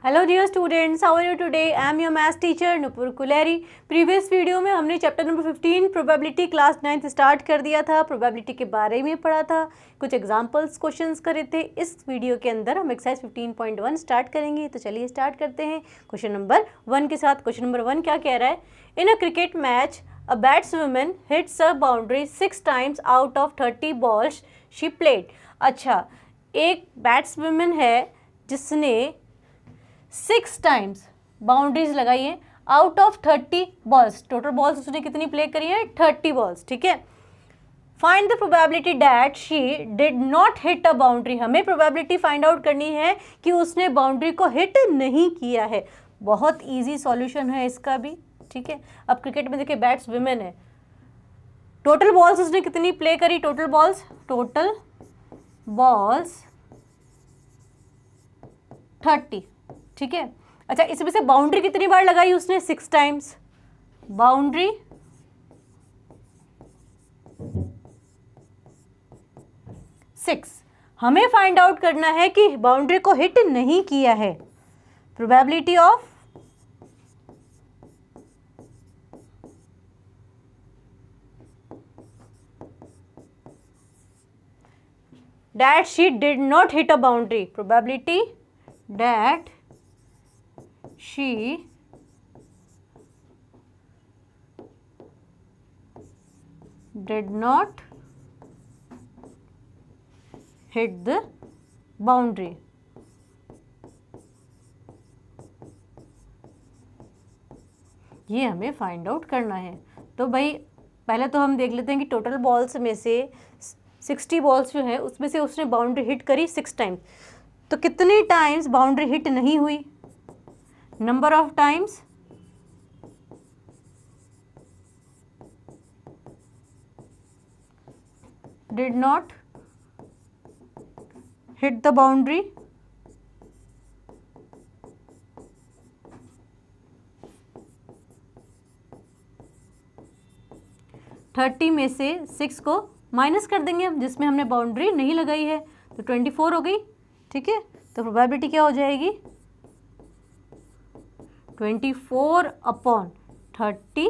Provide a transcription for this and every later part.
Hello dear students, how are you today? I am your maths teacher Nupur Kuleri. Previous video में हमने chapter number 15 probability class 9th start कर दिया था। Probability के बारे में पढ़ा था, कुछ एग्जांपल्स क्वेश्चंस करे थे। इस वीडियो के अंदर हम एक्सरसाइज 15.1 स्टार्ट करेंगे। तो चलिए स्टार्ट करते हैं क्वेश्चन नंबर 1 के साथ। क्वेश्चन नंबर 1 क्या कह रहा है? In a cricket match a batswoman hits a boundary 6 times out of 30 balls she played. अच्छा, एक बैट्सवुमन है जिसने 6 टाइम्स बाउंड्रीज लगाई है out of 30 balls. Total balls उसने कितनी प्ले करी है? 30 बॉल्स। ठीक है। Find the probability that she did not hit a boundary. हमें प्रोबेबिलिटी फाइंड आउट करनी है कि उसने बाउंड्री को हिट नहीं किया है। बहुत इजी सॉल्यूशन है इसका भी। ठीक है। अब क्रिकेट में देखिए बैट्स विमेन है, टोटल बॉल्स उसने कितनी प्ले करी? Total balls 30। ठीक है। अच्छा, इसमें से बाउंड्री कितनी बार लगाई उसने? 6 टाइम्स। बाउंड्री 6। हमें फाइंड आउट करना है कि बाउंड्री को हिट नहीं किया है। Probability of that she did not hit a boundary. Probability that she did not hit the boundary। ये हमें फाइंड आउट करना है। तो भाई पहले तो हम देख लेते हैं कि टोटल बॉल्स में से 60 बॉल्स जो है उसमें से उसने बाउंड्री हिट करी 6 टाइम्स। तो कितनी टाइम्स बाउंड्री हिट नहीं हुई? Number of times did not hit the boundary। Thirty में से 6 को माइनस कर देंगे हम, जिसमें हमने बाउंड्री नहीं लगाई है, तो 24 हो गई। ठीक है। तो प्रोबेबिलिटी क्या हो जाएगी? 24/30,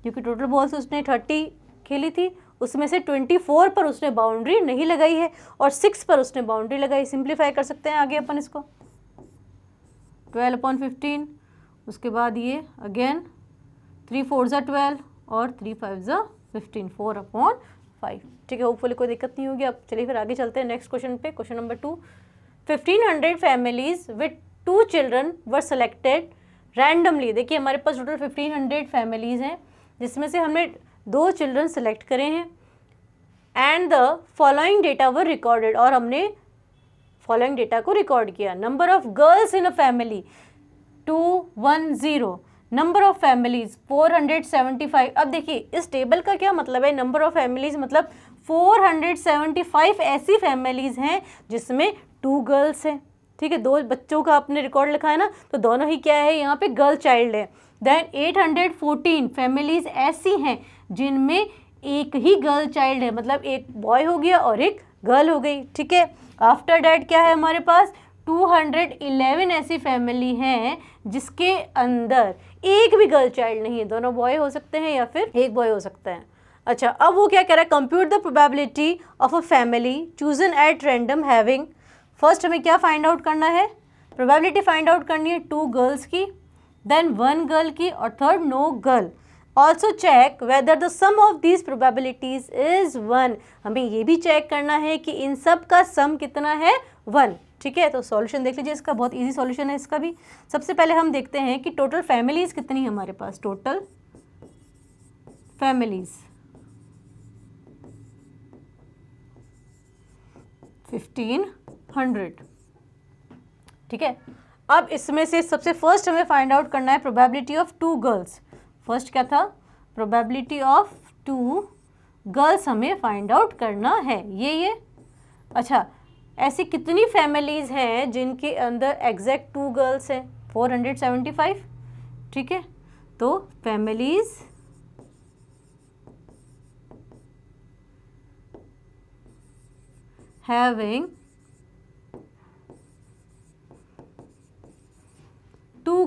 क्योंकि टोटल बॉल्स उसने 30 खेली थी, उसमें से 24 पर उसने बाउंड्री नहीं लगाई है और 6 पर उसने बाउंड्री लगाई। सिंप्लीफाई कर सकते हैं आगे अपन इसको। 12/15, उसके बाद ये अगेन 3 4 12 और 3 5 15, 4/5। ठीक है। होपफुली कोई दिक्कत नहीं होगी। अब चलिए फिर आगे चलते हैं नेक्स्ट क्वेश्चन पे। Question number 2, 1500 families with 2 children were selected randomly. देखिए हमारे पास टोटल 1500 फैमिलीज हैं, जिसमें से हमने 2 चिल्ड्रन सेलेक्ट करे हैं। And the following data were recorded, और हमने फॉलोइंग डेटा को रिकॉर्ड किया। Number of girls in a family 210, number of families 475। अब देखिए इस टेबल का क्या मतलब है? नंबर ऑफ फैमिलीज मतलब 475 ऐसी फैमिलीज हैं जिसमें 2 गर्ल्स हैं। ठीक है। 2 बच्चों का आपने रिकॉर्ड लिखा है ना, तो दोनों ही क्या है? यहाँ पे गर्ल चाइल्ड है। देन 814 फैमिलीज ऐसी हैं जिनमें एक ही गर्ल चाइल्ड है, मतलब एक बॉय हो गया और एक गर्ल हो गई। ठीक है। आफ्टर डैट क्या है हमारे पास? 211 ऐसी फैमिली हैं जिसके अंदर एक भी गर्ल चाइल्ड नहीं है, दोनों बॉय हो सकते हैं या फिर एक बॉय हो सकता है। अच्छा, अब वो क्या कह रहा है? Compute the probability of a family chosen at random having. First हमें क्या फाइंड आउट करना है? प्रोबेबिलिटी फाइंड आउट करनी है 2 गर्ल्स की, देन 1 गर्ल की, और third no girl. Also check whether the sum of these probabilities is 1। हमें ये भी चेक करना है कि इन सब का सम कितना है? 1। ठीक है। तो सॉल्यूशन देख लीजिए इसका, बहुत इजी सॉल्यूशन है इसका भी। सबसे पहले हम देखते हैं कि टोटल फैमिलीज कितनी है हमारे पास। Total families 1500। ठीक है। अब इसमें से सबसे फर्स्ट हमें फाइंड आउट करना है प्रोबेबिलिटी ऑफ 2 गर्ल्स। फर्स्ट क्या था? प्रोबेबिलिटी ऑफ 2 गर्ल्स हमें फाइंड आउट करना है। ये अच्छा, ऐसी कितनी फैमिलीज हैं जिनके अंदर एग्जैक्ट 2 गर्ल्स हैं? 475। ठीक है। तो फैमिलीज हैविंग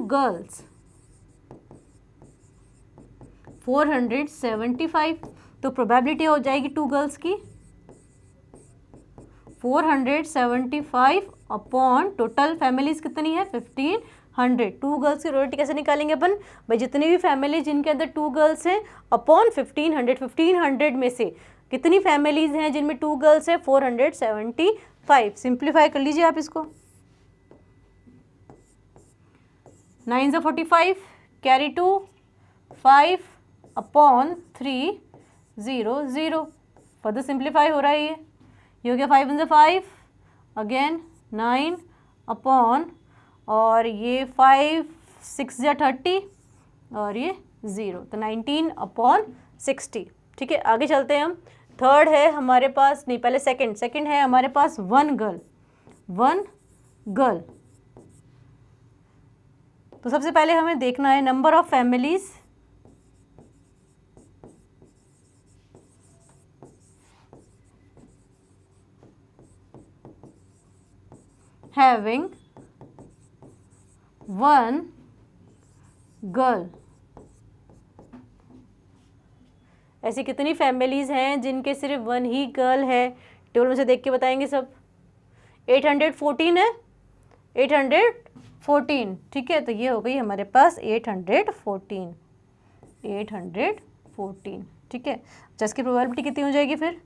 गर्ल्स 475, तो प्रोबेबिलिटी हो जाएगी 2 गर्ल्स की 475 अपॉन टोटल फैमिलीज कितनी है 1500। 2 गर्ल्स की प्रोबेबिलिटी कैसे निकालेंगे अपन भाई, जितनी भी फैमिली जिनके अंदर 2 गर्ल्स हैं अपॉन 1500 में से कितनी फैमिलीज हैं जिनमें 2 गर्ल्स है 475। सिंप्लीफाई कर लीजिए आप इसको, 9 × 45 कैरी 2 5 अपॉन 3 0 0। फर्दर सिंप्लीफाई हो रहा है ये हो गया 5 × 5 अगेन 9 अपॉन और ये 5 6 × 30 और ये 0, तो 19 अपॉन 60। ठीक है, आगे चलते हैं हम। थर्ड है हमारे पास, नहीं पहले सेकंड है हमारे पास 1 गर्ल। तो सबसे पहले हमें देखना है number of families having 1 girl. ऐसी कितनी फैमिलीज हैं जिनके सिर्फ 1 ही गर्ल है, टेबल में से देख के बताएंगे सब। 814 है, 814। ठीक है, तो ये हो गई हमारे पास 814। ठीक है, अच्छा इसकी प्रोबेबिलिटी कितनी हो जाएगी फिर,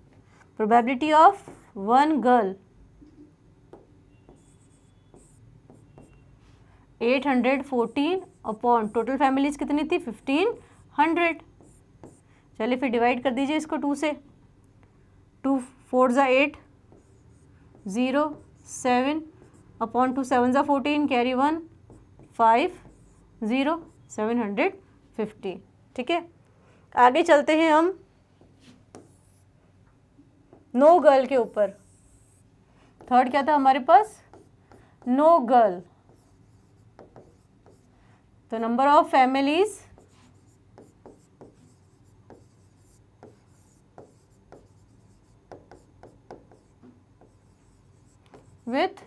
probability of 1 girl 814 upon total families कितनी थी 1500। चलिए फिर डिवाइड कर दीजिए इसको 2 से, 2 4 × 8 0 7 अपॉन 2 7 × 14 कैरी 1 5 0 750। ठीक है, आगे चलते हैं हम नो गर्ल के ऊपर। थर्ड क्या था हमारे पास, नो गर्ल। तो number of families with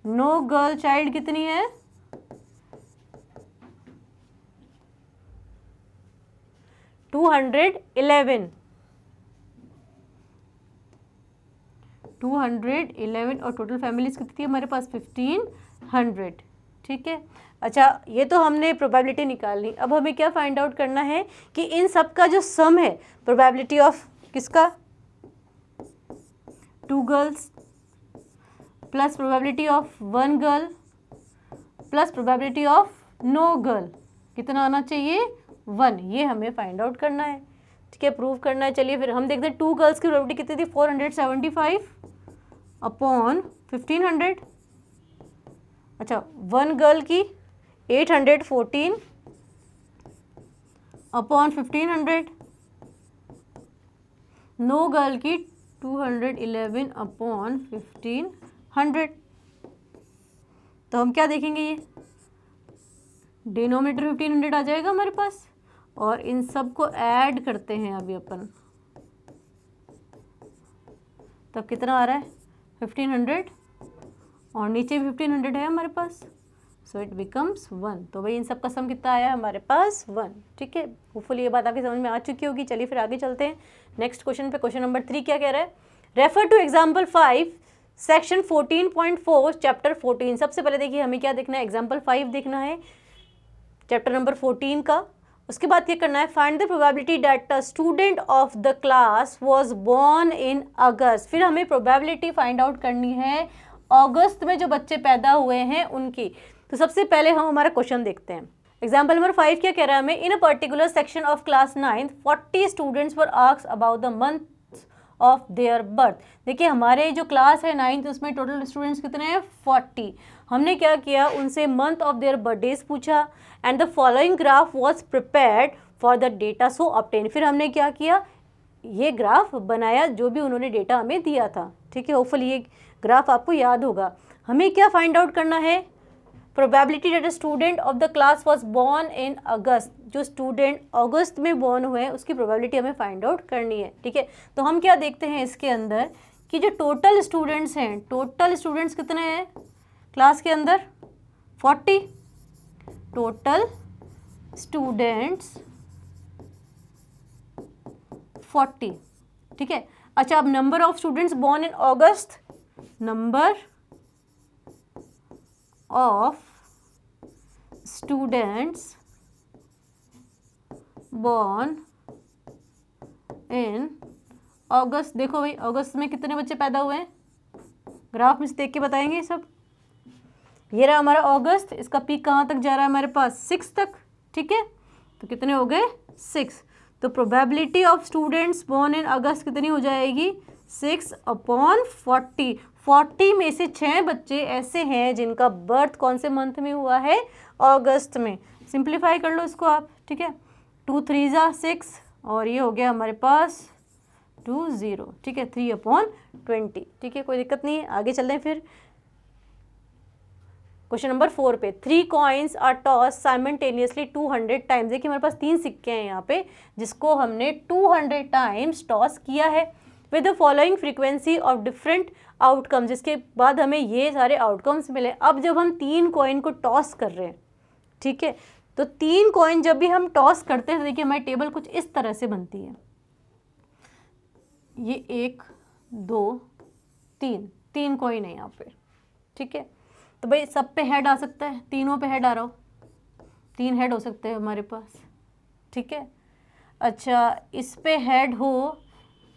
no girl child कितनी है 211। 211 और टोटल फैमिलीज कितनी है हमारे पास 1500। ठीक है, अच्छा ये तो हमने प्रोबेबिलिटी निकालनी। अब हमें क्या फाइंड आउट करना है कि इन सब का जो सम है, प्रोबेबिलिटी ऑफ किसका 2 girls plus probability of 1 girl plus probability of no girl, कितना आना चाहिए 1, ये हमें फाइंड आउट करना है। ठीक है, प्रूव करना है। चलिए फिर हम देखते हैं 2 गर्ल्स की प्रोबेबिलिटी कितनी थी 475 अपॉन 1500। अच्छा 1 गर्ल की 814 अपॉन 1500, नो गर्ल की 211 अपॉन 1500। तो हम क्या देखेंगे, ये डिनोमिनेटर 1500 आ जाएगा हमारे पास, और इन सब को ऐड करते हैं अभी अपन, तब कितना आ रहा है 1500 और नीचे भी 1500 है हमारे पास, सो इट बिकम्स 1। तो भाई इन सब का सम कितना आया हमारे पास 1। ठीक है, होपफुली ये बात आपकी समझ में आ चुकी होगी। चलिए फिर आगे चलते हैं नेक्स्ट क्वेश्चन पे। क्वेश्चन नंबर 3 क्या कह रहा है, refer to example 5 section 14.4 chapter 14। सबसे पहले देखिए हमें क्या देखना है, एग्जाम्पल 5 देखना है चैप्टर नंबर 14 का। उसके बाद क्या करना है, find the probability that a student of the class was born in August. फिर हमें प्रोबेबिलिटी फाइंड आउट करनी है अगस्त में जो बच्चे पैदा हुए हैं उनकी। तो सबसे पहले हम हमारा क्वेश्चन देखते हैं। एग्जाम्पल नंबर 5 क्या कह रहा है हमें, in a particular section of class 9 40 students were asked about the month of their birth. देखिए हमारे जो क्लास है 9th उसमें टोटल स्टूडेंट्स कितने हैं 40। हमने क्या किया, उनसे मंथ ऑफ देयर बर्थडेज पूछा and the following graph was prepared for the data so obtain. फिर हमने क्या किया, ये ग्राफ बनाया जो भी उन्होंने डेटा हमें दिया था। ठीक है, होपफुली ये ग्राफ आपको याद होगा। हमें क्या फाइंड आउट करना है, probability that a student of the class was born in August. जो स्टूडेंट अगस्त में बोर्न हुए हैं उसकी प्रोबेबिलिटी हमें फाइंड आउट करनी है। ठीक है, तो हम क्या देखते हैं इसके अंदर कि जो टोटल स्टूडेंट्स हैं, टोटल स्टूडेंट्स कितने हैं क्लास के अंदर 40 टोटल स्टूडेंट्स 40, ठीक है। अच्छा, अब number of students born in August, number of students born in August. देखो भाई, अगस्त में कितने बच्चे पैदा हुए हैं, ग्राफ में से देख के बताएंगे सब। ये रहा हमारा अगस्त, इसका पीक कहाँ तक जा रहा है हमारे पास, 6 तक, ठीक है। तो कितने हो गए, 6। तो probability of students born in August कितनी हो जाएगी, 6/40। 40 में से 6 बच्चे ऐसे हैं जिनका बर्थ कौन से मंथ में हुआ है, अगस्त में। सिंप्लीफाई कर लो इसको आप, ठीक है। 2 3 6 और ये हो गया हमारे पास 20, ठीक है, 3/20, ठीक है, कोई दिक्कत नहीं है। आगे चल रहे हैं फिर क्वेश्चन नंबर 4 पे। 3 coins are toss simultaneously 200 times. देखिए हमारे पास 3 सिक्के हैं यहाँ पे, जिसको हमने 200 टाइम्स टॉस किया है with the following frequency of different outcomes. जिसके बाद हमें ये सारे आउटकम्स मिले। अब जब हम 3 कॉइन को टॉस कर रहे हैं, ठीक है, तो 3 कॉइन जब भी हम टॉस करते हैं, देखिए हमारी टेबल कुछ इस तरह से बनती है। ये 1 2 3 कॉइन है यहाँ पे, ठीक है। तो भाई सब पे हेड आ सकता है, तीनों पे हेड आ रहा हो, 3 हेड हो सकते हैं हमारे पास, ठीक है। अच्छा, इस पे हेड हो,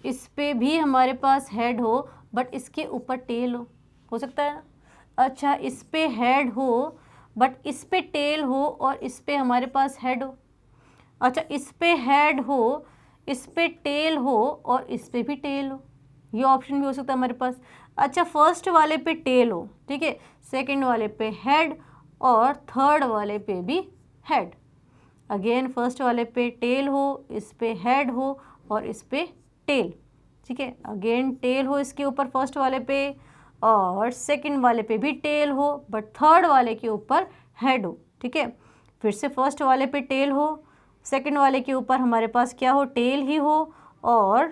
इस पे भी हमारे पास हेड हो, बट इसके ऊपर टेल हो सकता है ना। अच्छा, इस पे हेड हो बट इस पे टेल हो और इस पे हमारे पास हेड हो। अच्छा, इस पे हेड हो, इस पे टेल हो और इस पे भी टेल हो, ये ऑप्शन भी हो सकता है हमारे पास। अच्छा, फर्स्ट वाले पे टेल हो, ठीक है, सेकंड वाले पे हेड और थर्ड वाले पे भी हेड। अगेन फर्स्ट वाले पे टेल हो, इस पे हेड हो और इस पे टेल, ठीक है। अगेन टेल हो इसके ऊपर फर्स्ट वाले पे और सेकंड वाले पे भी टेल हो बट थर्ड वाले के ऊपर हेड हो, ठीक है। फिर से फर्स्ट वाले पे टेल हो, सेकंड वाले के ऊपर हमारे पास क्या हो, टेल ही हो, और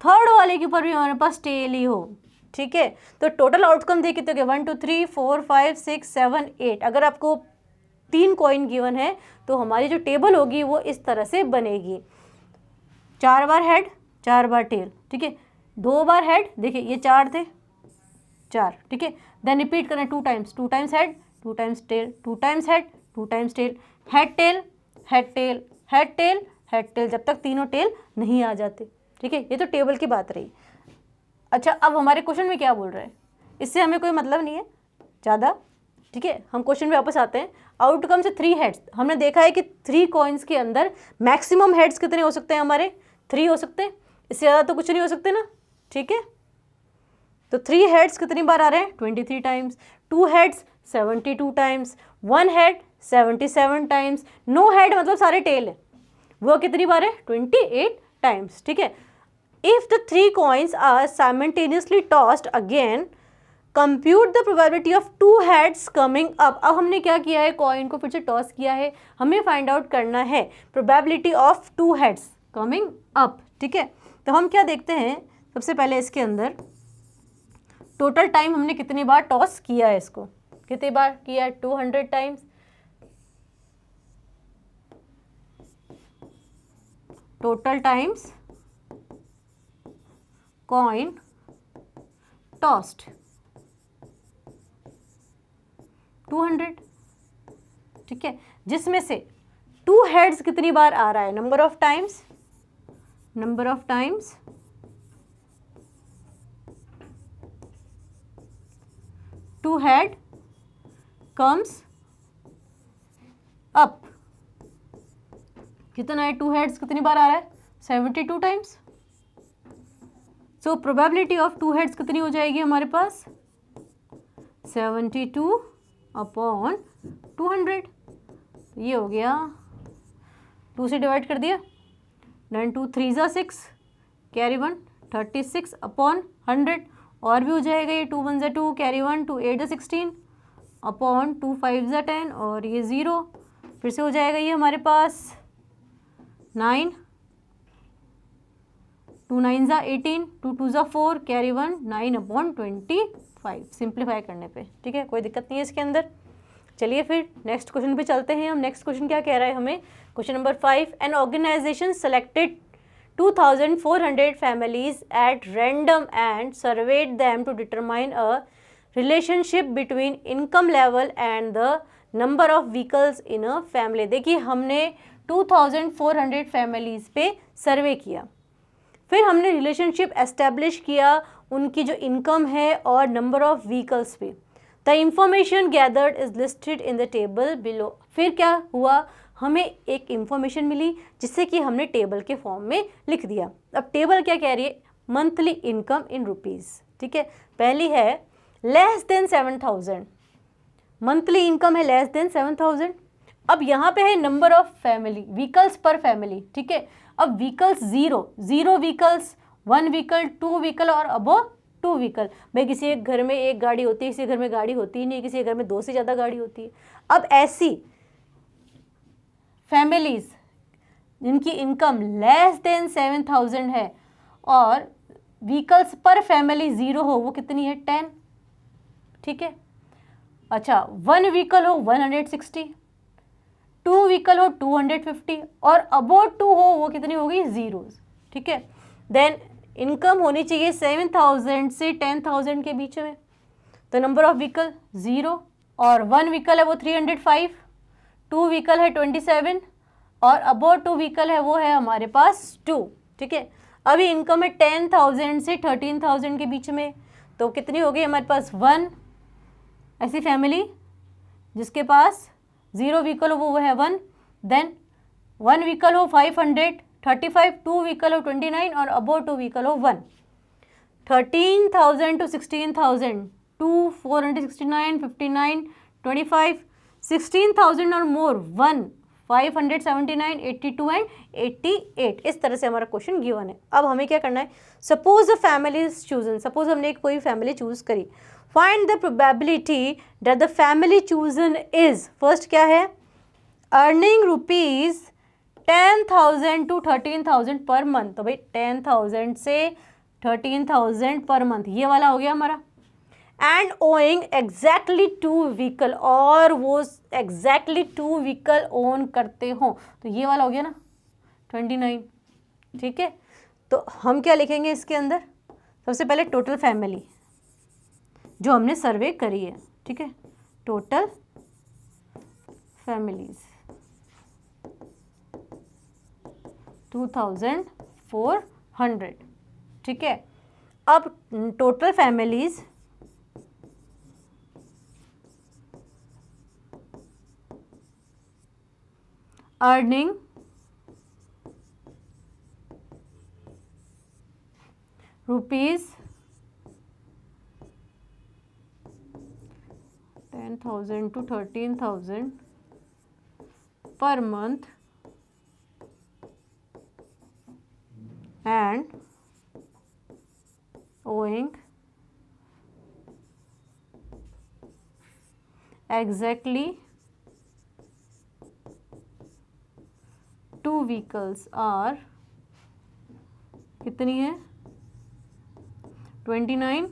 थर्ड वाले के ऊपर भी हमारे पास टेल ही हो, ठीक है। तो टोटल आउटकम देखिए तो 1 2 3 4 5 6 7 8। अगर आपको 3 कॉइन गिवन है तो हमारी जो टेबल होगी वो इस तरह से बनेगी। 4 बार हेड, 4 बार टेल, ठीक है। 2 बार हेड, देखिए ये 4 थे, 4, ठीक है। देन रिपीट करना 2 times, 2 times head, 2 times tail, 2 times head, 2 times tail, head tail, head tail, head tail, head tail, जब तक तीनों टेल नहीं आ जाते, ठीक है। ये तो टेबल की बात रही। अच्छा, अब हमारे क्वेश्चन में क्या बोल रहे हैं, इससे हमें कोई मतलब नहीं है ज़्यादा, ठीक है। हम क्वेश्चन पे वापस आते हैं। आउटकम से 3 हेड्स, हमने देखा है कि 3 कॉइन्स के अंदर मैक्सिमम हेड्स कितने हो सकते हैं हमारे, 3 हो सकते हैं, इससे ज़्यादा तो कुछ नहीं हो सकते ना, ठीक है। तो 3 हेड्स कितनी बार आ रहे हैं, 23 times. 2 heads 72 times. 1 head 77 times. No head मतलब सारे टेल है, वो कितनी बार है, 28 टाइम्स, ठीक है। If the 3 coins are simultaneously tossed again, compute the probability of 2 heads coming up। अब हमने क्या किया है, कॉइन को फिर से टॉस किया है, हमें फाइंड आउट करना है probability of 2 heads coming up, ठीक है। तो हम क्या देखते हैं, सबसे पहले इसके अंदर टोटल टाइम हमने कितनी बार टॉस किया है, इसको कितनी बार किया है, 200 times. Total times coin tossed 200, ठीक है। जिसमें से 2 हेड्स कितनी बार आ रहा है, number of times, number of times 2 head comes up. कितना है, 2 हेड्स कितनी बार आ रहा है, 72 times. So probability of 2 heads कितनी हो जाएगी हमारे पास, 72/200। ये हो गया, 2 से डिवाइड कर दिया, देन 2 3 6, कैरी 1, 36/100। और भी हो जाएगा ये, 2 1 2, कैरी 1, 2 8 16 अपॉन 2 5 10 और ये 0। फिर से हो जाएगा ये हमारे पास 9, 2 9 18, 2 2 4, कैरी 1, 9/25। सिंप्लीफाई करने पे, ठीक है, कोई दिक्कत नहीं है इसके अंदर। चलिए फिर नेक्स्ट क्वेश्चन पे चलते हैं हम। नेक्स्ट क्वेश्चन क्या कह रहा है हमें, question number 5, an organisation selected 2400 families at random and surveyed them to determine a relationship between income level and the number of vehicles in a family। देखिए हमने 2400 families पे सर्वे किया, फिर हमने रिलेशनशिप एस्टेब्लिश किया उनकी जो इनकम है और नंबर ऑफ व्हीकल्स पे। The information gathered is listed in the table below. फिर क्या हुआ, हमें एक इंफॉर्मेशन मिली जिससे कि हमने टेबल के फॉर्म में लिख दिया। अब टेबल क्या कह रही है, मंथली इनकम इन रुपीज़। ठीक है, पहली है लेस देन 7000, मंथली इनकम है लेस देन 7000। अब यहाँ पे है नंबर ऑफ फैमिली, व्हीकल्स पर फैमिली। ठीक है, अब vehicles zero vehicles, 1 vehicle, 2 vehicle और अबव 2 व्हीकल। भाई किसी एक घर में एक गाड़ी होती है, किसी घर में गाड़ी होती ही नहीं, किसी घर में 2 से ज़्यादा गाड़ी होती है। अब ऐसी फैमिलीज जिनकी इनकम लेस देन 7000 है और व्हीकल्स पर फैमिली 0 हो, वो कितनी है, 10। ठीक है, अच्छा 1 व्हीकल हो 160, 2 व्हीकल हो 250 और अबोव 2 हो, वो कितनी होगी, 0। ठीक है, देन इनकम होनी चाहिए 7000 से 10000 के बीच में। तो नंबर ऑफ व्हीकल 0 और 1 व्हीकल है वो 305, 2 व्हीकल है 27 और अबोव 2 व्हीकल है वो है हमारे पास 2। ठीक है, अभी इनकम है 10000 से 13000 के बीच में, तो कितनी हो गई हमारे पास 1 ऐसी फैमिली जिसके पास 0 व्हीकल हो वो है 1, देन 1 व्हीकल हो 535, 2 व्हीकल हो 29 और अबोव 2 व्हीकल हो 1। 13000 to 16000, 2 469, 59, 25, 16000 और मोर 1 579, 82 एंड 88। इस तरह से हमारा क्वेश्चन गिवन है। अब हमें क्या करना है, suppose the family is chosen, suppose हमने कोई फैमिली चूज करी, find the probability that the family chosen is, first क्या है, earning rupees 10,000 to 13,000 per month. तो भाई 10,000 से 13,000 पर मंथ, ये वाला हो गया हमारा। एंड ओइंग एग्जैक्टली 2 व्हीकल, और वो एग्जैक्टली 2 व्हीकल ओन करते हो, तो ये वाला हो गया ना 29। ठीक है, तो हम क्या लिखेंगे इसके अंदर, सबसे पहले टोटल फैमिली जो हमने सर्वे करी है। ठीक है, टोटल फैमिलीज 2400। ठीक है, अब total families earning rupees 10,000 to 13,000 per month and owing exactly 2 vehicles are कितनी है 29।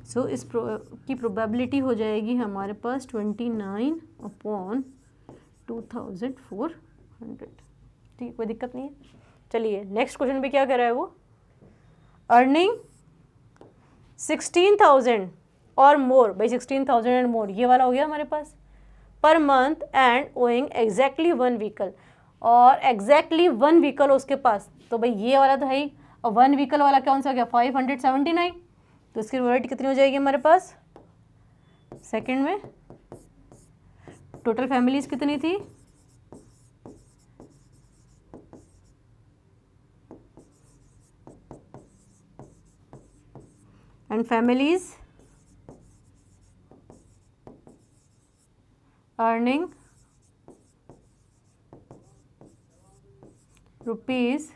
सो इस की प्रोबेबिलिटी हो जाएगी हमारे पास 29/2400। ठीक, कोई दिक्कत नहीं है। चलिए नेक्स्ट क्वेश्चन पे क्या कर रहा है वो, अर्निंग 16,000 और मोर, भाई 16,000 एंड मोर ये वाला हो गया हमारे पास per month and owing exactly 1 vehicle, और एग्जैक्टली 1 व्हीकल उसके पास, तो भाई ये वाला तो है ही, और 1 व्हीकल वाला कौन सा गया 579, तो इसकी प्रोबेबिलिटी कितनी हो जाएगी हमारे पास, सेकंड में टोटल फैमिलीज कितनी थी, एंड फैमिलीज अर्निंग रुपीज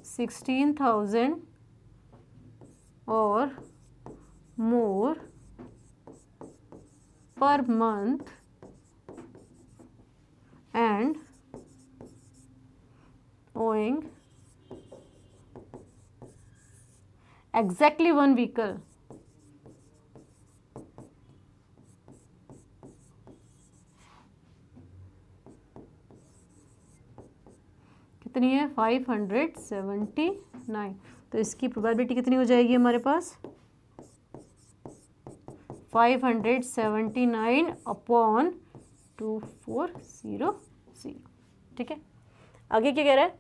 16,000 और more per month and owing exactly 1 vehicle कितनी है 579, तो इसकी प्रोबेबिलिटी कितनी हो जाएगी हमारे पास 579 अपॉन 2400। ठीक है, आगे क्या कह रहा है,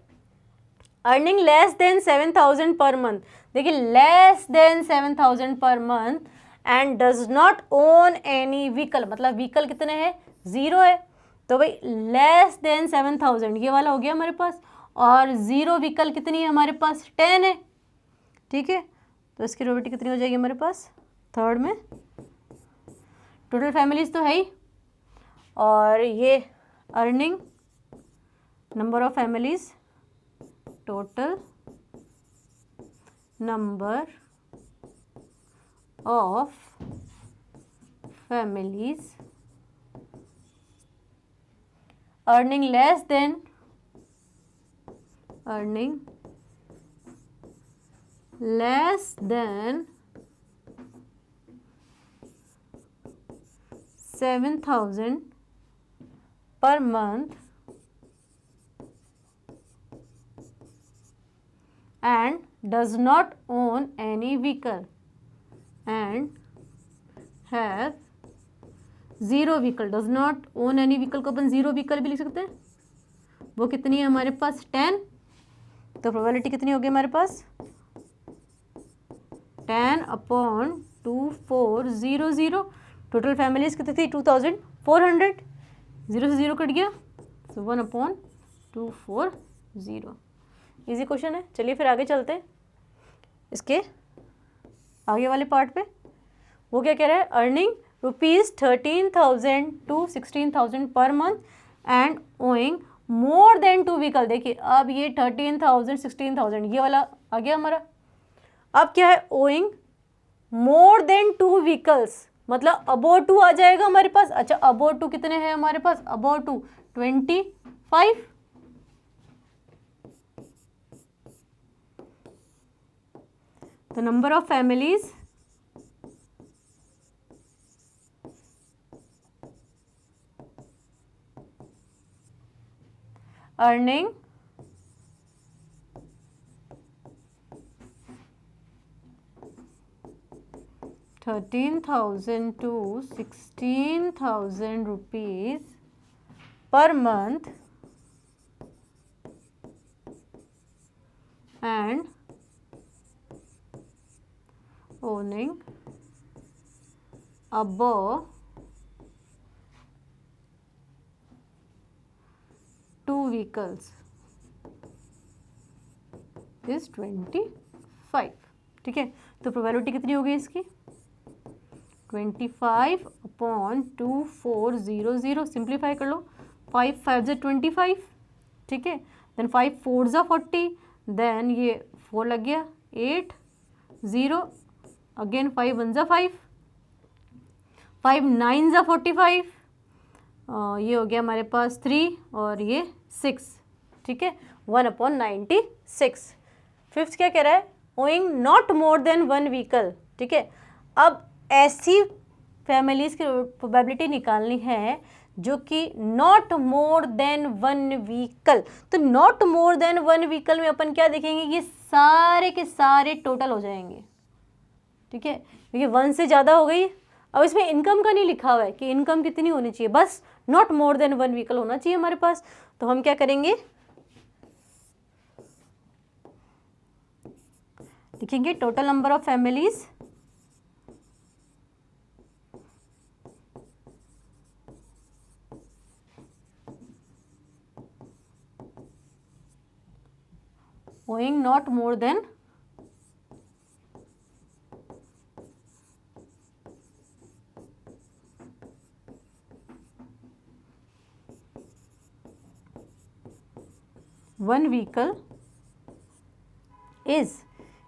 earning less than 7000 per month. देखिए लेस देन 7000 पर month and does not own any vehicle, मतलब व्हीकल कितने हैं 0 है, तो भाई लेस देन 7000 ये वाला हो गया हमारे पास, और 0 व्हीकल कितनी है हमारे पास 10 है। ठीक है, तो इसकी प्रोबेबिलिटी कितनी हो जाएगी हमारे पास, थर्ड में टोटल फैमिलीज तो है ही, और ये earning number of families, total number of families earning less than 7000 per month and does not own any vehicle and have 0 vehicle, does not own any vehicle को अपन 0 vehicle भी लिख सकते हैं, वो कितनी है हमारे पास 10, तो प्रोबेबिलिटी कितनी होगी हमारे पास 10 अपॉन 2400। टोटल फैमिलीज कितनी थी 2400, 0 से 0 कट गया, सो 1 अपॉन 240। इजी क्वेश्चन है। चलिए फिर आगे चलते हैं इसके आगे वाले पार्ट पे। वो क्या कह रहा है, अर्निंग ₹13,000 to 16,000 पर month and owing more than 2 vehicle. देखिए अब ये 13,000 16,000 ये वाला आ गया हमारा, अब क्या है ओइंग मोर देन 2 व्हीकल्स, मतलब अबोव 2 आ जाएगा हमारे पास। अच्छा अबोव 2 कितने हैं हमारे पास, अबोव 2 25। तो number of families earning ₹13,000 to 16,000 rupees per month and owning above 2 vehicles is 25। ठीक है, तो प्रोबेबिलिटी कितनी हो गई इसकी 25 अपॉन 2400। सिंप्लीफाई कर लो, 5 5 25। ठीक है, देन 5 4 40, देन ये 4 लग गया 8 0, अगेन 5 1 5, 5 9 45, ये हो गया हमारे पास 3 और ये 6। ठीक है, 1/96। फिफ्थ क्या कह रहा है, owing not more than 1 vehicle. ठीक है, अब ऐसी फैमिलीज की प्रोबेबिलिटी निकालनी है जो कि नॉट मोर देन 1 व्हीकल। तो नॉट मोर देन 1 व्हीकल में अपन क्या देखेंगे, ये सारे के सारे टोटल हो जाएंगे। ठीक है, क्योंकि 1 से ज़्यादा हो गई। अब इसमें इनकम का नहीं लिखा हुआ है कि इनकम कितनी होनी चाहिए, बस नॉट मोर देन 1 व्हीकल होना चाहिए हमारे पास। तो हम क्या करेंगे, लिखेंगे total number of families owing not more than 1 vehicle is,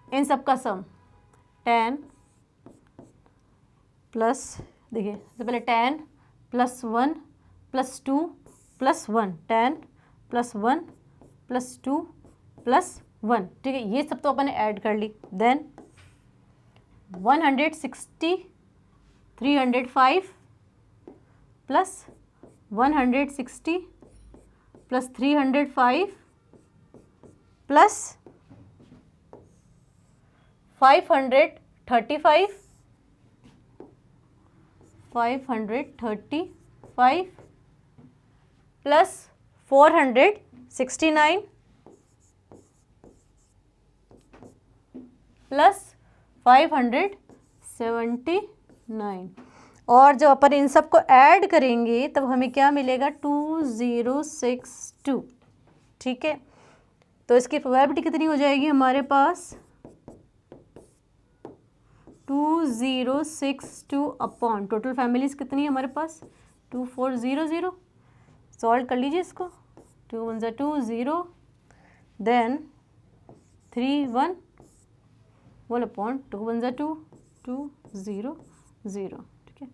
इन सबका सम 10 प्लस, देखिए सबसे पहले 10 plus 1 plus 2 plus 1, 10 plus 1 plus 2 plus 1। ठीक है, ये सब तो अपन ने ऐड कर ली। Then 160 305 plus 160 plus 305 plus 535 plus 469 plus 579, और जब अपन इन सबको ऐड करेंगे तब हमें क्या मिलेगा 2062। ठीक है, तो इसकी प्रोबेबिलिटी कितनी हो जाएगी हमारे पास 2062 अपॉन टोटल फैमिलीज कितनी है हमारे पास 2400। सॉल्व कर लीजिए इसको, 2 1 2 0 देन 3 1 1 अपॉन 2 1 2 2 0 0। ठीक है,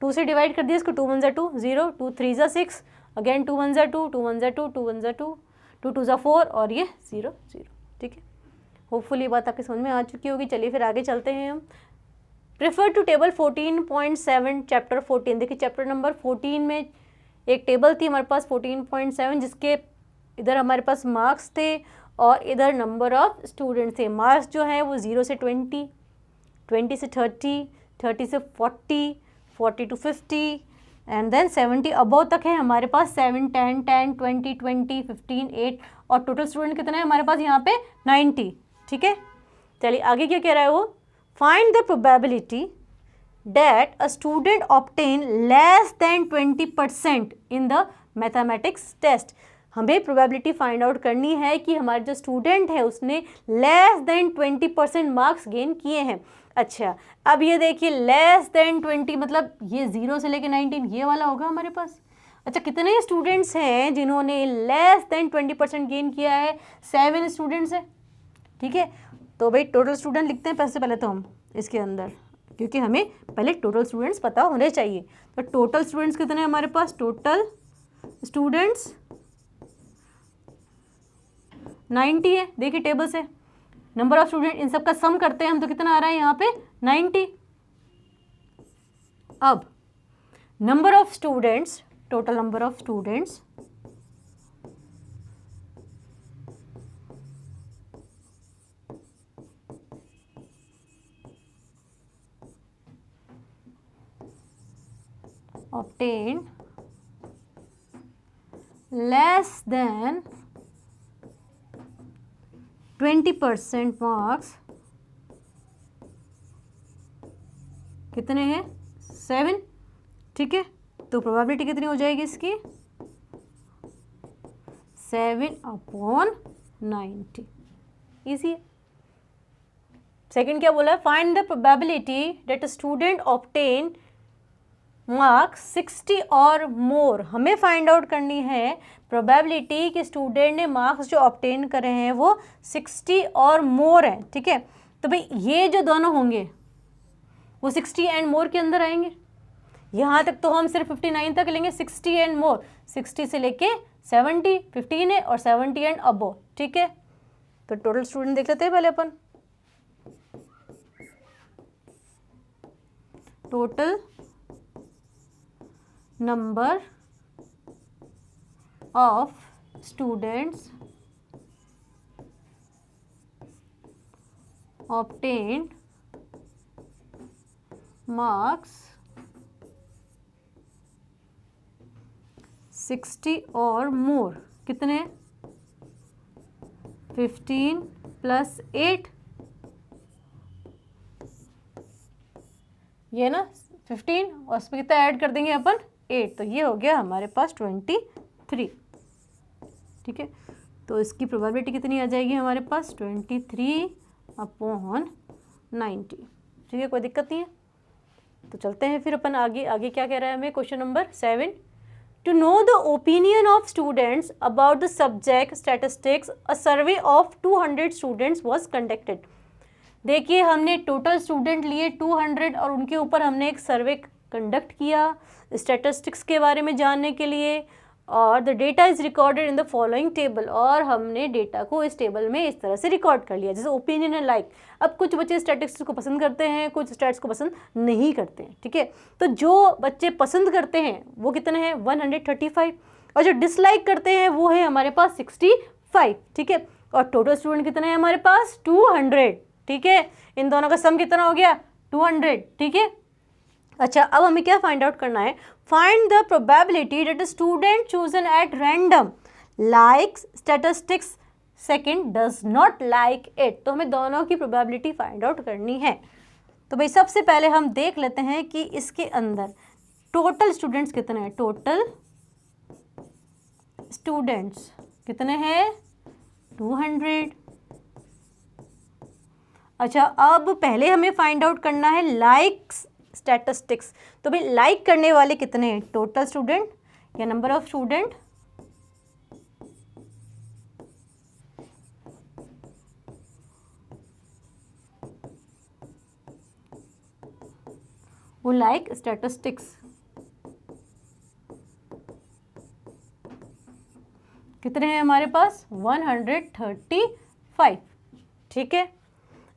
2 से डिवाइड कर दिया इसको, 2 1 2 0 2 3 6 अगेन 2 1 2 2 1 2 2 1 2 2 2 4 और ये 0 0। ठीक है, होपफुली ये बात आपके समझ में आ चुकी होगी। चलिए फिर आगे चलते हैं हम। Prefer to table 14.7 chapter 14। देखिए चैप्टर नंबर 14 में एक टेबल थी हमारे पास 14.7, जिसके इधर हमारे पास मार्क्स थे और इधर नंबर ऑफ स्टूडेंट्स थे। मार्क्स जो है वो 0 से 20, 20 से 30, 30 से 40, 40 to 50 एंड देन 70 अबव तक है हमारे पास 7 10 10 20 20 15 8 और टोटल स्टूडेंट कितना है हमारे पास यहाँ पे 90। ठीक है, चलिए आगे क्या कह रहा है वो, find the probability that a student obtain less than 20% in the mathematics test। हमें प्रोबेबिलिटी फाइंड आउट करनी है कि हमारे जो स्टूडेंट है उसने लेस देन 20% मार्क्स गेन किए हैं। अच्छा, अब ये देखिए लेस देन 20 मतलब ये 0 से लेके 19 ये वाला होगा हमारे पास। अच्छा, कितने स्टूडेंट्स हैं जिन्होंने लेस देन 20% गेन किया है? 7 स्टूडेंट्स हैं। ठीक है, तो भाई टोटल स्टूडेंट लिखते हैं सबसे पहले तो हम इसके अंदर, क्योंकि हमें पहले टोटल स्टूडेंट्स पता होने चाहिए। तो टोटल स्टूडेंट्स कितने हैं हमारे पास? टोटल स्टूडेंट्स 90 है। देखिए टेबल से नंबर ऑफ स्टूडेंट इन सब का सम करते हैं हम तो कितना आ रहा है यहाँ पे 90। अब number of students, total number of students obtain less than 20% marks कितने हैं? 7। ठीक है, तो प्रोबेबिलिटी कितनी हो जाएगी इसकी? 7/90। इजी है। सेकंड क्या बोला है? Find the probability that a student obtain marks 60 और मोर। हमें फाइंड आउट करनी है प्रोबेबिलिटी कि स्टूडेंट ने मार्क्स जो ऑब्टेन करे हैं वो 60 और मोर हैं। ठीक है, तो भाई ये जो दोनों होंगे वो 60 एंड मोर के अंदर आएंगे। यहाँ तक तो हम सिर्फ 59 तक लेंगे, 60 एंड मोर, 60 से लेके 70, 15 है और 70 एंड अबो। ठीक है, तो टोटल स्टूडेंट देख लेते हैं पहले अपन। Total number of students obtained marks 60 और more कितने? 15 + 8 ये ना 15 और उसमें कितना ऐड कर देंगे अपन 8, तो ये हो गया हमारे पास 23। ठीक है, तो इसकी प्रोबेबिलिटी कितनी आ जाएगी हमारे पास? 23/90। ठीक है, कोई दिक्कत नहीं है। तो चलते हैं फिर अपन आगे। आगे क्या कह रहा है हमें? Question number 7, to know the opinion of students about the subject statistics a survey of 200 students was conducted. देखिए हमने टोटल स्टूडेंट लिए 200 और उनके ऊपर हमने एक सर्वे कंडक्ट किया स्टैटिस्टिक्स के बारे में जानने के लिए, और the data is recorded in the following table. और हमने डेटा को इस टेबल में इस तरह से रिकॉर्ड कर लिया, जैसे ओपिनियन एंड लाइक। अब कुछ बच्चे स्टैटिस्टिक्स को पसंद करते हैं, कुछ स्टैट्स को पसंद नहीं करते हैं। ठीक है, तो जो बच्चे पसंद करते हैं वो कितने हैं? 135, और जो डिसलाइक करते हैं वो है हमारे पास 65। ठीक है, और टोटल स्टूडेंट कितने हैं हमारे पास 200, ठीक है। इन दोनों का सम कितना हो गया 200, ठीक है। अच्छा, अब हमें क्या फाइंड आउट करना है, find the probability that a student chosen at random likes statistics, second does not like it. तो हमें दोनों की प्रोबेबिलिटी फाइंड आउट करनी है। तो भाई सबसे पहले हम देख लेते हैं कि इसके अंदर टोटल स्टूडेंट्स कितने हैं, टोटल स्टूडेंट्स कितने हैं 200। अच्छा, अब पहले हमें फाइंड आउट करना है लाइक्स स्टैटिस्टिक्स। तो भाई लाइक करने वाले कितने हैं, टोटल स्टूडेंट या नंबर ऑफ स्टूडेंट, वो लाइक स्टैटिस्टिक्स कितने हैं हमारे पास 135, ठीक है।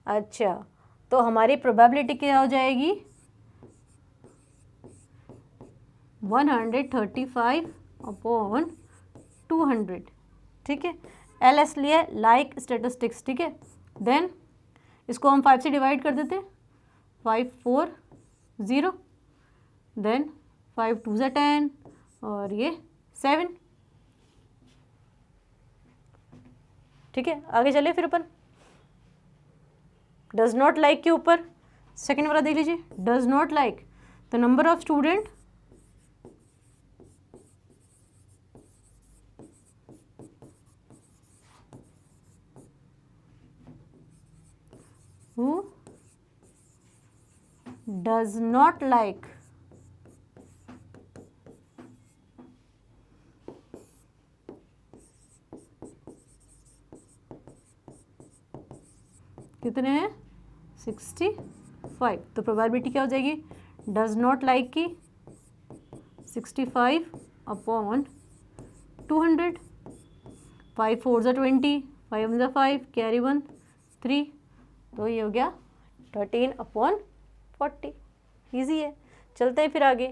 अच्छा, तो हमारी प्रोबेबिलिटी क्या हो जाएगी 135 अपॉन 200, ठीक है। LS लिए लाइक स्टैटिस्टिक्स, ठीक है। देन इसको हम 5 से डिवाइड कर देते, 5 4 0, देन 5 2 ज़ा 10 और ये 7, ठीक है। आगे चले फिर अपन डज नॉट लाइक के ऊपर सेकेंड वाला देख लीजिए, डज नॉट लाइक, तो number of student who does not like कितने हैं 65। तो प्रोबेबिलिटी क्या हो जाएगी डज नॉट लाइक की 65 अपॉन 200, 5 4 ज़ा 20, 5 ज़ा 5, कैरी 1 3, तो ये हो गया 13 अपॉन 40। ईजी है। चलते हैं फिर आगे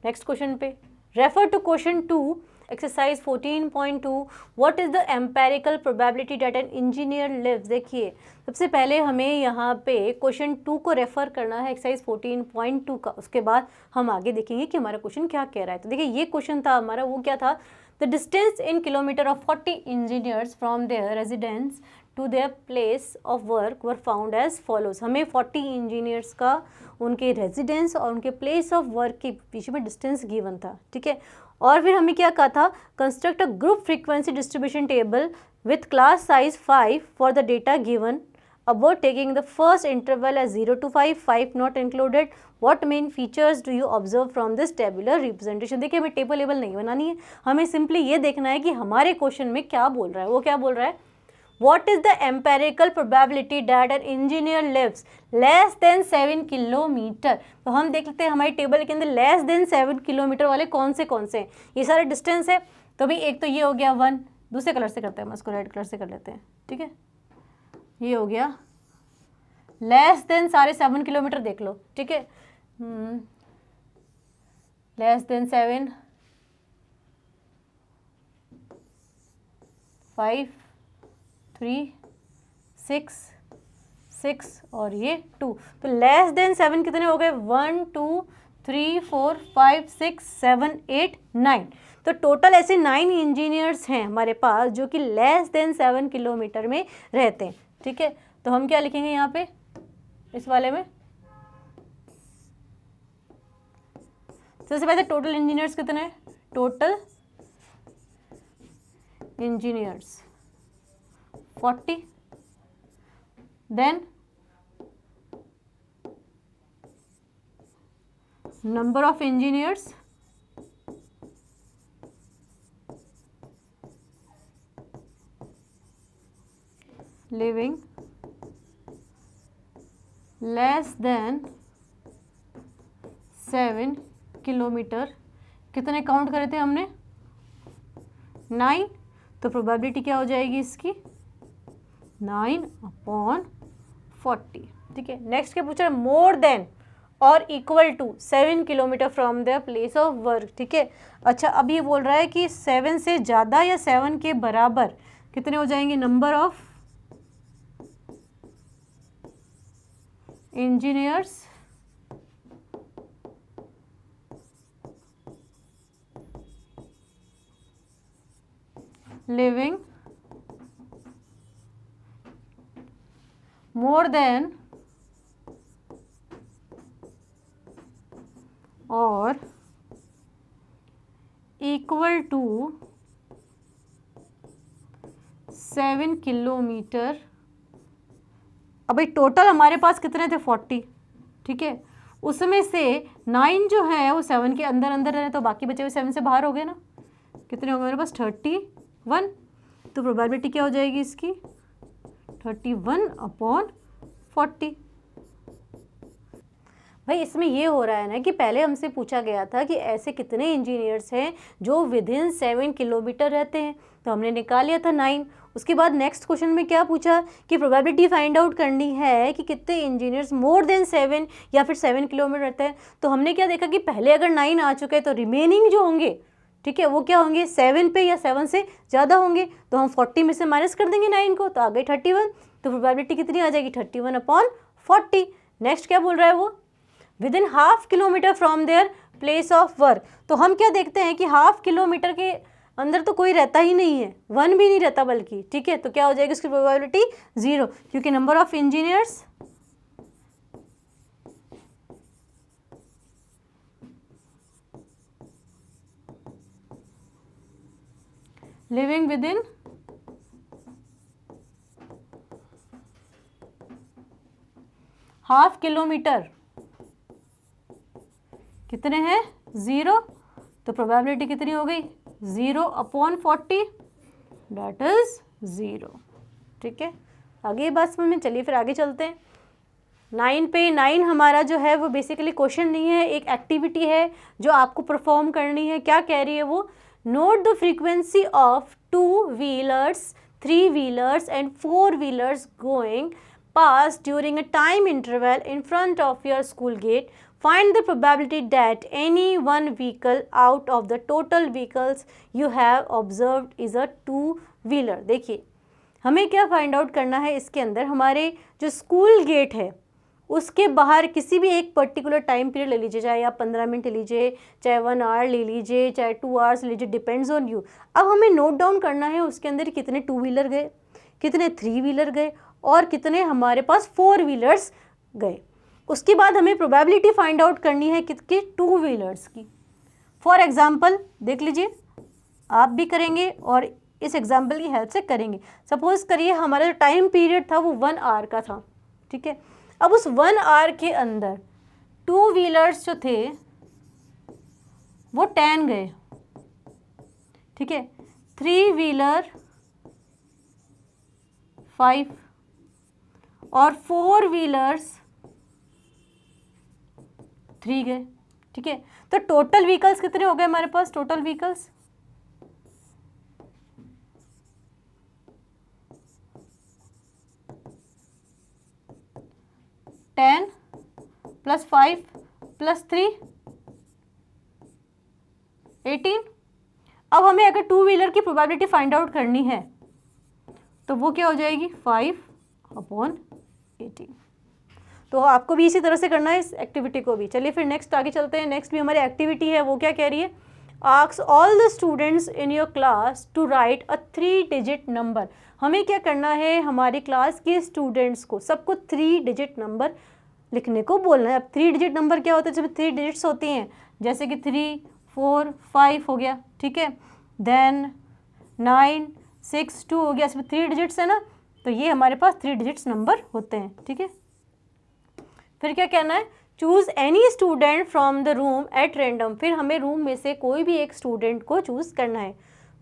नेक्स्ट क्वेश्चन पे। Refer to question 2 exercise 14.2 what is the empirical probability that an engineer lives. देखिए सबसे पहले हमें यहाँ पे क्वेश्चन 2 को रेफर करना है एक्सरसाइज 14.2 का, उसके बाद हम आगे देखेंगे कि हमारा क्वेश्चन क्या कह रहा है। तो देखिए ये क्वेश्चन था हमारा, वो क्या था, the distance in kilometre of 40 engineers from their residence to their place of work were found as follows. हमें 40 इंजीनियर्स का उनके रेजिडेंस और उनके प्लेस ऑफ वर्क के पीछे में डिस्टेंस गिवन था, ठीक है। और फिर हमें क्या कहा था, construct a group frequency distribution table with class size 5 for the data given about taking the first interval as 0 to 5, 5 not included, what main features do you observe from this tabular representation. देखिए हमें table level नहीं बनानी है, हमें simply ये देखना है कि हमारे क्वेश्चन में क्या बोल रहा है। वो क्या बोल रहा है, What is the empirical probability that an engineer lives less than 7 kilometre. तो हम देख लेते हैं हमारी टेबल के अंदर लेस देन 7 किलोमीटर वाले कौन से हैं। ये सारे डिस्टेंस है, तो भाई एक तो ये हो गया 1, दूसरे कलर से करते हैं, हम इसको रेड कलर से कर लेते हैं, ठीक है। ये हो गया लेस देन सारे 7 किलोमीटर देख लो, ठीक है। लेस देन 7, 5 3 6 6 और ये 2, तो लेस देन 7 कितने हो गए 1 2 3 4 5 6 7 8 9। तो टोटल ऐसे 9 इंजीनियर्स हैं हमारे पास जो कि लेस देन 7 किलोमीटर में रहते हैं, ठीक है। तो हम क्या लिखेंगे यहाँ पे इस वाले में, सबसे पहले टोटल इंजीनियर्स कितने हैं, total engineers 40, then number of engineers living less than 7 kilometre, कितने काउंट करे थे हमने 9, तो प्रोबेबिलिटी क्या हो जाएगी इसकी 9/40, ठीक है। नेक्स्ट क्या पूछा है, मोर देन और equal to 7 kilometre from the place of work, ठीक है। अच्छा, अब ये बोल रहा है कि 7 से ज़्यादा या 7 के बराबर कितने हो जाएंगे number of engineers living more than or equal to 7 kilometre. अब भाई टोटल हमारे पास कितने थे 40, ठीक है, उसमें से 9 जो है वो 7 के अंदर अंदर है, तो बाकी बचे हुए 7 से बाहर हो गए ना, कितने हो गए मेरे पास 31। तो प्रोबेबिलिटी क्या हो जाएगी इसकी 31/40। भाई इसमें ये हो रहा है ना कि पहले हमसे पूछा गया था कि ऐसे कितने इंजीनियर्स हैं जो विद इन 7 किलोमीटर रहते हैं, तो हमने निकाल लिया था 9। उसके बाद नेक्स्ट क्वेश्चन में क्या पूछा कि प्रोबेबिलिटी फाइंड आउट करनी है कि कितने इंजीनियर्स मोर देन 7 या फिर 7 किलोमीटर रहते हैं। तो हमने क्या देखा कि पहले अगर 9 आ चुके हैं तो रिमेनिंग जो होंगे, ठीक है, वो क्या होंगे 7 पे या 7 से ज़्यादा होंगे, तो हम 40 में से माइनस कर देंगे 9 को, तो आ गई 31। तो प्रोबेबिलिटी कितनी आ जाएगी 31/40। नेक्स्ट क्या बोल रहा है वो with in half kilometre from there place of work. तो हम क्या देखते हैं कि हाफ किलोमीटर के अंदर तो कोई रहता ही नहीं है, 1 भी नहीं रहता बल्कि, ठीक है, तो क्या हो जाएगी उसकी प्रोबेबिलिटी 0, क्योंकि number of engineers living with in half kilometre कितने हैं 0, तो प्रोबेबिलिटी कितनी हो गई 0/40, दैट इज 0। ठीक है, आगे बात समझ में, चलिए फिर आगे चलते हैं। 9 पे 9 हमारा जो है वो बेसिकली क्वेश्चन नहीं है, एक एक्टिविटी है जो आपको परफॉर्म करनी है। क्या कह रही है वो, note the frequency of 2 wheelers 3 wheelers and 4 wheelers going pass during a time interval in front of your school gate. Find the probability that any one vehicle out of the total vehicles you have observed is a 2-wheeler। देखिए हमें क्या find out करना है, इसके अंदर हमारे जो school gate है उसके बाहर किसी भी एक पर्टिकुलर टाइम पीरियड ले लीजिए, चाहे आप 15 मिनट ले लीजिए, चाहे 1 आवर ले लीजिए, चाहे 2 आवर्स ले लीजिए, डिपेंड्स ऑन यू। अब हमें नोट डाउन करना है उसके अंदर कितने 2 व्हीलर गए, कितने 3 व्हीलर गए और कितने हमारे पास 4 व्हीलर्स गए। उसके बाद हमें प्रोबेबिलिटी फाइंड आउट करनी है कितने 2 व्हीलर्स की। फॉर एग्जांपल देख लीजिए, आप भी करेंगे और इस एग्जांपल की हेल्प से करेंगे। सपोज करिए हमारा जो टाइम पीरियड था वो 1 आवर का था, ठीक है। अब उस 1 आवर के अंदर 2 व्हीलर्स जो थे वो 10 गए, ठीक है, 3 व्हीलर 5 और 4 व्हीलर्स 3 गए, ठीक है। तो टोटल व्हीकल्स कितने हो गए हमारे पास, टोटल व्हीकल्स 10 + 5 + 3 18। अब हमें अगर 2 व्हीलर की प्रोबेबिलिटी फाइंड आउट करनी है तो वो क्या हो जाएगी 5/18। तो आपको भी इसी तरह से करना है इस एक्टिविटी को भी। चलिए फिर नेक्स्ट आगे चलते हैं। नेक्स्ट भी हमारी एक्टिविटी है, वो क्या कह रही है, ask all the students in your class to write a 3 digit number. हमें क्या करना है, हमारी क्लास के स्टूडेंट्स को सबको 3 डिजिट नंबर लिखने को बोलना है। अब 3 डिजिट नंबर क्या होता है, जब 3 डिजिट्स होती हैं, जैसे कि 3 4 5 हो गया, ठीक है, देन 9 6 2 हो गया, इसमें 3 डिजिट्स है ना, तो ये हमारे पास 3 डिजिट्स नंबर होते हैं, ठीक है। फिर क्या कहना है, choose any student from the room at random. फिर हमें रूम में से कोई भी एक स्टूडेंट को चूज़ करना है।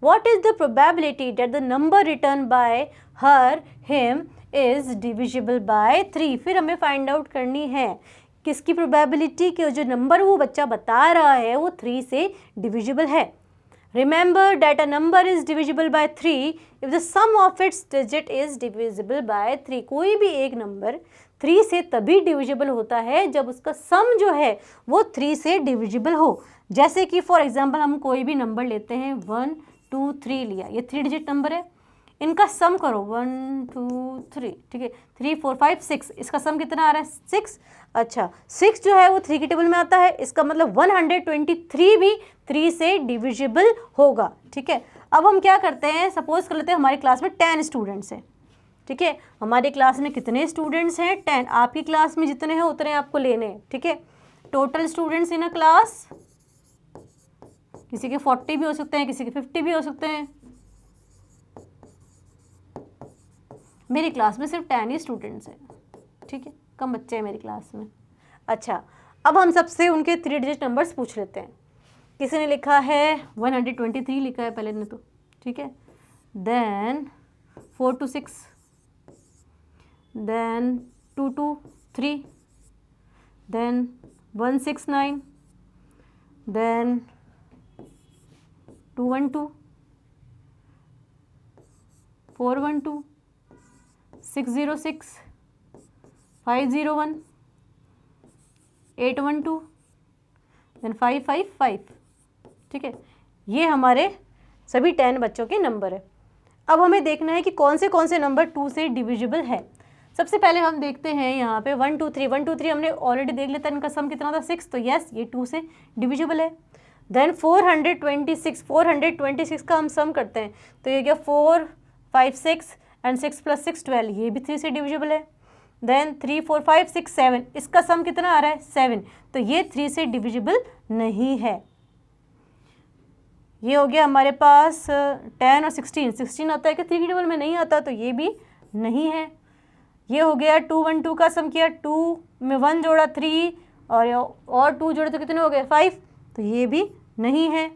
What is the probability that the number return bye her him is divisible by 3। फिर हमें फाइंड आउट करनी है किसकी प्रोबेबिलिटी कि जो नंबर वो बच्चा बता रहा है वो 3 से डिविजिबल है। Remember that a number is divisible by 3 if the sum of its digit is divisible by 3। कोई भी एक नंबर 3 से तभी डिविजिबल होता है जब उसका सम जो है वो 3 से डिविजिबल हो। जैसे कि फॉर एग्जांपल हम कोई भी नंबर लेते हैं 1 2 3 लिया, ये 3 डिजिट नंबर है। इनका सम करो 1 2 3, ठीक है, 3 4 5 6, इसका सम कितना आ रहा है 6। अच्छा 6 जो है वो 3 के टेबल में आता है, इसका मतलब 123 भी 3 से डिविजिबल होगा, ठीक है। अब हम क्या करते हैं, सपोज कर लेते हैं हमारी क्लास में 10 स्टूडेंट्स हैं, ठीक है। हमारी क्लास में कितने स्टूडेंट्स हैं 10, आपकी क्लास में जितने हैं उतने आपको लेने हैं, ठीक है। Total students in a class, किसी के 40 भी हो सकते हैं, किसी के 50 भी हो सकते हैं। मेरी क्लास में सिर्फ 10 ही स्टूडेंट्स हैं, ठीक है, कम बच्चे हैं मेरी क्लास में। अच्छा अब हम सबसे उनके 3 डिजिट नंबर्स पूछ लेते हैं। किसी ने लिखा है 123 लिखा है पहले ने तो, ठीक है, then 4 to 6, then 2 to 3, then 169, then 212, 412, 606, 501, 812, then 555, ठीक है। ये हमारे सभी 10 बच्चों के नंबर है। अब हमें देखना है कि कौन से नंबर 2 से डिविजिबल है। सबसे पहले हम देखते हैं यहाँ पे 1 2 3, 1 2 3 हमने ऑलरेडी देख लिया था, इनका सम कितना था 6, तो यस ये 2 से डिविजिबल है। देन 426 का हम सम करते हैं, तो ये क्या 4 5 6 एंड 6 + 6 12, ये भी 3 से डिविजिबल है। देन 3 4 5 6 7, इसका सम कितना आ रहा है 7, तो ये 3 से डिविजिबल नहीं है। ये हो गया हमारे पास 10 और 16 आता है कि 3 के टेबल में नहीं आता, तो ये भी नहीं है। ये हो गया 2 1 2 का सम किया, 2 में 1 जोड़ा 3 और 2 जोड़े तो कितने हो गए 5, तो ये भी नहीं है।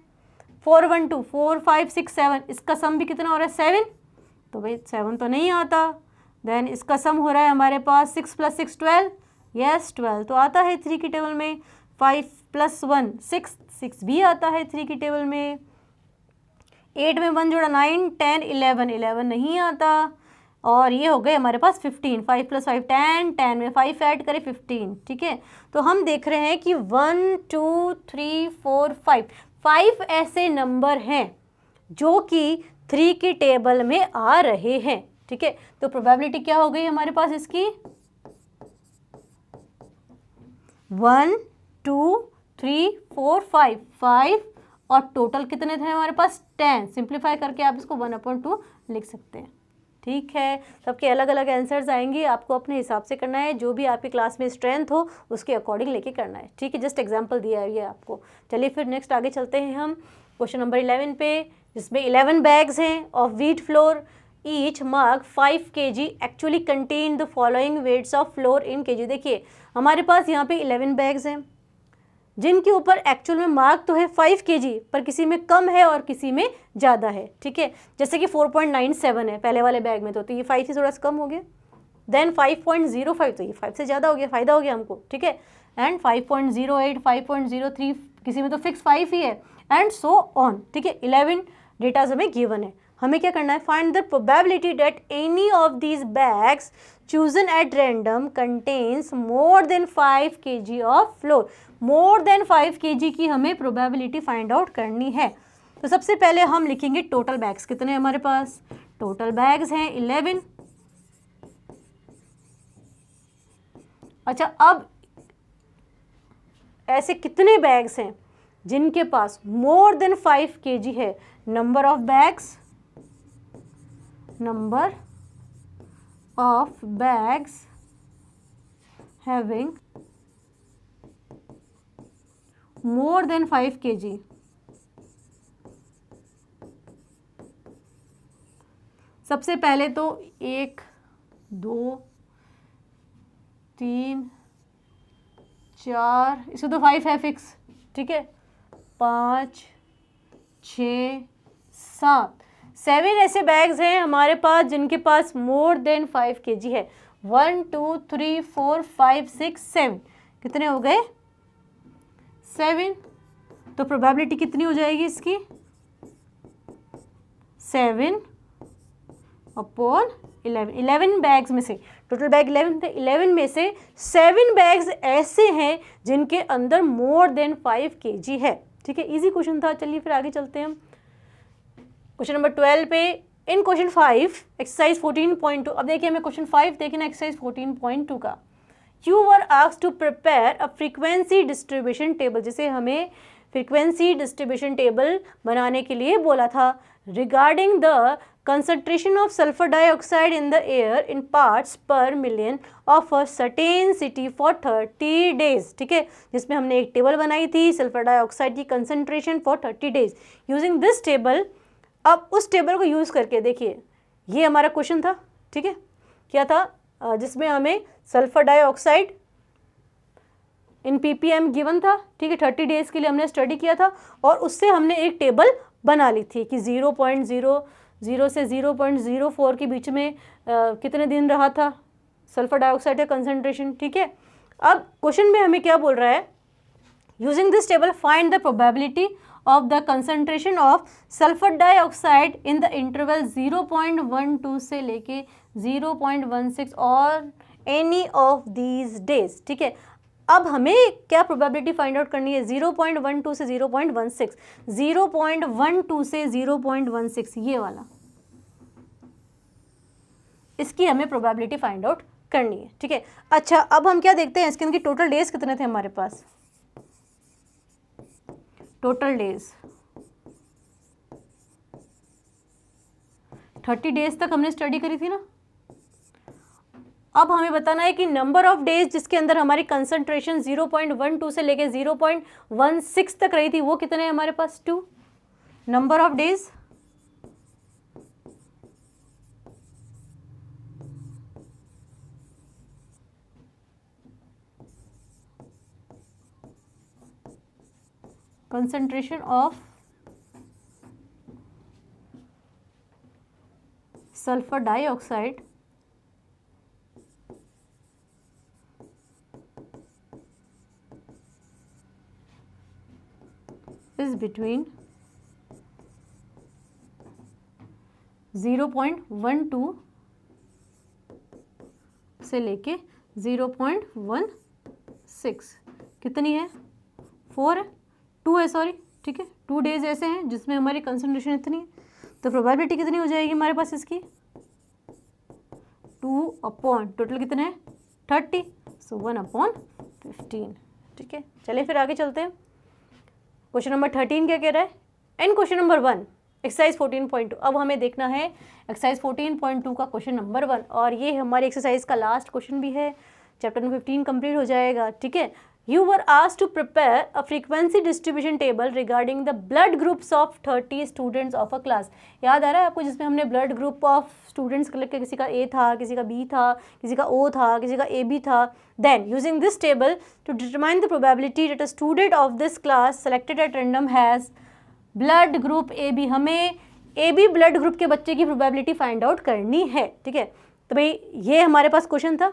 4 1 2 4 5 6 7, इसका सम भी कितना हो रहा है 7, तो भाई 7 तो नहीं आता। देन इसका सम हो रहा है हमारे पास 6 + 6 12, यस 12 तो आता है 3 की टेबल में। 5 + 1 6 भी आता है 3 की टेबल में। 8 में 1 जोड़ा 9 10 11 नहीं आता। और ये हो गए हमारे पास 15, 5 + 5 10, 10 में 5 ऐड करें 15, ठीक है। तो हम देख रहे हैं कि 1 2 3 4 5 ऐसे नंबर हैं जो कि 3 की टेबल में आ रहे हैं, ठीक है। तो प्रोबेबिलिटी क्या हो गई हमारे पास इसकी 1 2 3 4 5 और टोटल कितने थे हमारे पास 10। सिंप्लीफाई करके आप इसको 1/2 लिख सकते हैं, ठीक है। सबके अलग अलग आंसर्स आएंगे, आपको अपने हिसाब से करना है, जो भी आपकी क्लास में स्ट्रेंथ हो उसके अकॉर्डिंग लेके करना है, ठीक है। जस्ट एग्जांपल दिया है ये आपको। चलिए फिर नेक्स्ट आगे चलते हैं हम क्वेश्चन नंबर 11 पे, जिसमें 11 बैग्स हैं of wheat flour, each mark 5 kg actually contain the following weights of flour in kg। देखिए हमारे पास यहाँ पे 11 बैग्स हैं जिनके ऊपर एक्चुअल में मार्क तो है 5 kg, पर किसी में कम है और किसी में ज़्यादा है, ठीक है। जैसे कि 4.97 है पहले वाले बैग में, तो ये 5 से थोड़ा सा कम हो गया। देन 5.05, तो ये 5 से ज़्यादा हो गया, फ़ायदा हो गया हमको, ठीक है। एंड 5.08 5.03, किसी में तो फिक्स 5 ही है, एंड सो ऑन, ठीक है। 11 डेटाज हमें गिवन है। हमें क्या करना है, find the probability that any of these bags chosen at random contains more than 5 kg of flour। more than 5 kg की हमें प्रोबेबिलिटी फाइंड आउट करनी है। तो सबसे पहले हम लिखेंगे टोटल बैग्स कितने हैं हमारे पास। टोटल बैग्स हैं 11। अच्छा अब ऐसे कितने बैग्स हैं जिनके पास मोर देन 5 kg है। Number of bags, number of bags having more than 5 kg। सबसे पहले तो 1 2 3 4, इसको तो 5 है फिक्स, ठीक है। 5 6 7 ऐसे बैग्स हैं हमारे पास जिनके पास मोर देन 5 kg है। 1 2 3 4 5 6 7, कितने हो गए 7। तो प्रोबेबिलिटी कितनी हो जाएगी इसकी 7/11। 11 बैग्स में से, टोटल बैग 11 थे, 11 में से 7 बैग्स ऐसे हैं जिनके अंदर मोर देन 5 kg है, ठीक है। इजी क्वेश्चन था। चलिए फिर आगे चलते हैं हम क्वेश्चन नंबर 12 पे। इन क्वेश्चन 5 एक्सरसाइज 14.2, अब देखिए हमें क्वेश्चन 5 देखना एक्सरसाइज 14.2 का। You were asked to prepare a frequency distribution table, जिसे हमें फ्रीक्वेंसी डिस्ट्रीब्यूशन टेबल बनाने के लिए बोला था, regarding the concentration of sulfur dioxide in the air in parts per million of a certain city for 30 days, ठीक है, जिसमें हमने एक टेबल बनाई थी सल्फर डाइऑक्साइड की concentration for 30 days using this table. अब उस टेबल को यूज़ करके देखिए, ये हमारा क्वेश्चन था, ठीक है, क्या था, जिसमें हमें sulphur dioxide in ppm given था, ठीक है, 30 डेज के लिए हमने स्टडी किया था और उससे हमने एक टेबल बना ली थी कि 0.00 से 0.04 के बीच में कितने दिन रहा था सल्फर डाइऑक्साइड का कंसंट्रेशन, ठीक है। अब क्वेश्चन में हमें क्या बोल रहा है, using this table find the probability of the concentration of sulphur dioxide in the interval 0.12 से लेके 0.16 और एनी ऑफ दीज डेज, ठीक है। अब हमें क्या प्रोबेबिलिटी फाइंड आउट करनी है, 0.12 से 0.16, 0.12 से 0.16 ये वाला, इसकी हमें प्रोबेबिलिटी फाइंड आउट करनी है, ठीक है। अच्छा, अब हम क्या देखते हैं, इसके अंदर टोटल डेज कितने थे हमारे पास, टोटल डेज 30 डेज तक हमने स्टडी करी थी ना। अब हमें बताना है कि नंबर ऑफ डेज जिसके अंदर हमारी कंसंट्रेशन 0.12 से लेके 0.16 तक रही थी वो कितने हैं हमारे पास, 2 number of days. concentration of sulfur dioxide is between 0.12 से लेके 0.16, कितनी है, 4 है, 2 है, सॉरी, ठीक है, 2 डेज ऐसे हैं जिसमें हमारी कंसंट्रेशन इतनी है, तो प्रोबेबिलिटी कितनी हो जाएगी हमारे पास इसकी, 2 अपॉन टोटल कितने हैं 30, सो 1/15, ठीक है। चलिए फिर आगे चलते हैं। क्वेश्चन नंबर 13 क्या कह रहा है, एंड क्वेश्चन नंबर 1 एक्सरसाइज 14.2। अब हमें देखना है एक्सरसाइज 14.2 का क्वेश्चन नंबर 1 और ये हमारी एक्सरसाइज का लास्ट क्वेश्चन भी है, चैप्टर नंबर 15 कंप्लीट हो जाएगा, ठीक है। You were asked to prepare a frequency distribution table regarding the blood groups of 30 students of a class। याद आ रहा है आपको, जिसमें हमने blood group of students collect किया, किसी का A था, किसी का B था, किसी का O था, किसी का AB था। Then using this table to determine the probability that a student of this class selected at random has blood group AB, हमें AB ब्लड ग्रुप के बच्चे की प्रोबेबिलिटी फाइंड आउट करनी है, ठीक है। तो भाई ये हमारे पास क्वेश्चन था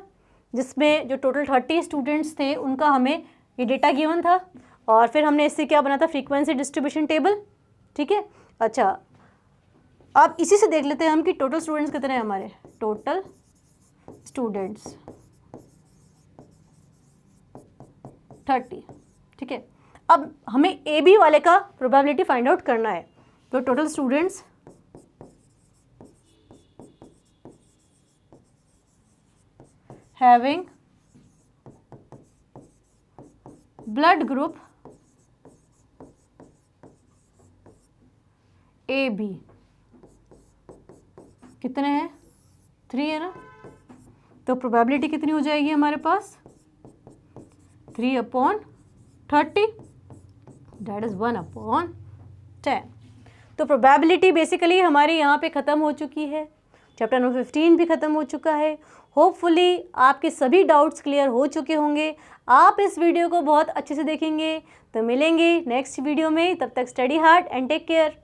जिसमें जो टोटल 30 स्टूडेंट्स थे उनका हमें ये डेटा गिवन था और फिर हमने इससे क्या बना था, फ्रीक्वेंसी डिस्ट्रीब्यूशन टेबल, ठीक है। अच्छा, अब इसी से देख लेते हैं हम कि टोटल स्टूडेंट्स कितने हैं हमारे, टोटल स्टूडेंट्स 30, ठीक है। अब हमें ए बी वाले का प्रोबेबिलिटी फाइंड आउट करना है, तो total students having blood group AB कितने हैं, 3 है ना, तो प्रोबेबिलिटी कितनी हो जाएगी हमारे पास, 3/30, दैट इज 1/10। तो प्रोबेबिलिटी बेसिकली हमारी यहाँ पे ख़त्म हो चुकी है, चैप्टर नंबर 15 भी ख़त्म हो चुका है। होपफुली आपके सभी डाउट्स क्लियर हो चुके होंगे, आप इस वीडियो को बहुत अच्छे से देखेंगे। तो मिलेंगे नेक्स्ट वीडियो में, तब तक study hard and take care.